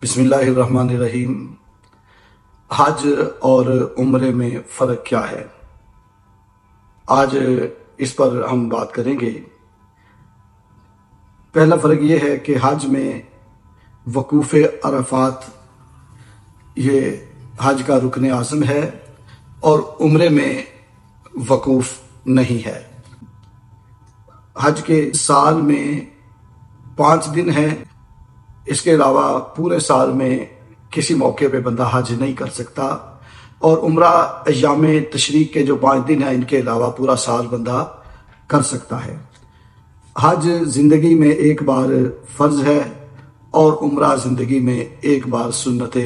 بسم اللہ الرحمن الرحیم۔ حج اور عمرے میں فرق کیا ہے؟ آج اس پر ہم بات کریں گے۔ پہلا فرق یہ ہے کہ حج میں وقوف عرفات یہ حج کا رکن اعظم ہے اور عمرے میں وقوف نہیں ہے۔ حج کے سال میں 5 دن ہیں، اس کے علاوہ پورے سال میں کسی موقع پہ بندہ حج نہیں کر سکتا، اور عمرہ ایام تشریق کے جو 5 دن ہیں ان کے علاوہ پورا سال بندہ کر سکتا ہے۔ حج زندگی میں ایک بار فرض ہے اور عمرہ زندگی میں ایک بار سنت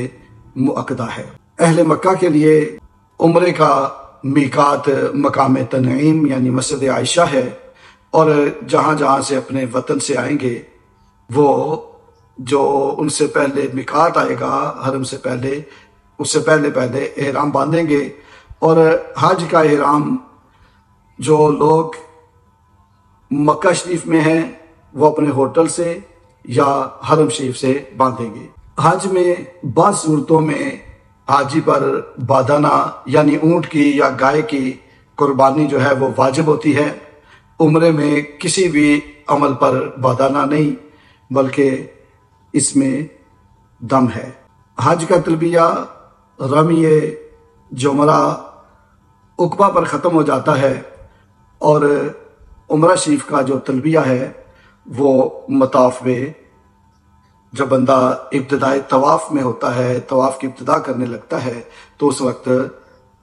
مؤکدہ ہے۔ اہل مکہ کے لیے عمرے کا میقات مقام تنعیم یعنی مسجد عائشہ ہے، اور جہاں جہاں سے اپنے وطن سے آئیں گے وہ جو ان سے پہلے میقات آئے گا حرم سے پہلے، اس سے پہلے احرام باندھیں گے، اور حج کا احرام جو لوگ مکہ شریف میں ہیں وہ اپنے ہوٹل سے یا حرم شریف سے باندھیں گے۔ حج میں بعض صورتوں میں حاجی پر بادانہ یعنی اونٹ کی یا گائے کی قربانی جو ہے وہ واجب ہوتی ہے۔ عمرے میں کسی بھی عمل پر بادانہ نہیں بلکہ اس میں دم ہے۔ حج کا تلبیہ رمی جمرہ عقبہ پر ختم ہو جاتا ہے، اور عمرہ شریف کا جو تلبیہ ہے وہ مطاف میں جب بندہ ابتدائی طواف میں ہوتا ہے، طواف کی ابتدا کرنے لگتا ہے تو اس وقت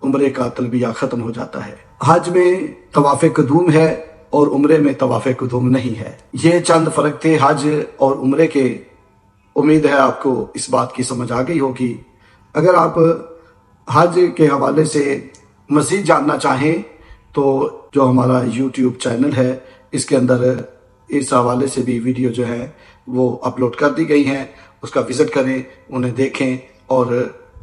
عمرے کا تلبیہ ختم ہو جاتا ہے۔ حج میں طواف قدوم ہے اور عمرے میں طواف قدوم نہیں ہے۔ یہ چند فرق تھے حج اور عمرے کے۔ امید ہے آپ کو اس بات کی سمجھ آ گئی ہوگی۔ اگر آپ حج کے حوالے سے مزید جاننا چاہیں تو جو ہمارا یوٹیوب چینل ہے اس کے اندر اس حوالے سے بھی ویڈیو جو ہے وہ اپلوڈ کر دی گئی ہیں، اس کا وزٹ کریں، انہیں دیکھیں، اور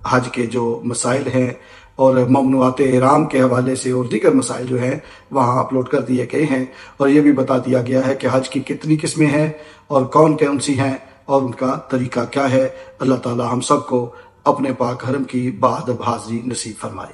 حج کے جو مسائل ہیں اور ممنوعات احرام کے حوالے سے اور دیگر مسائل جو ہیں وہاں اپلوڈ کر دیے گئے ہیں، اور یہ بھی بتا دیا گیا ہے کہ حج کی کتنی قسمیں ہیں اور کون سی ہیں اور ان کا طریقہ کیا ہے۔ اللہ تعالی ہم سب کو اپنے پاک حرم کی باادب حاضری نصیب فرمائے۔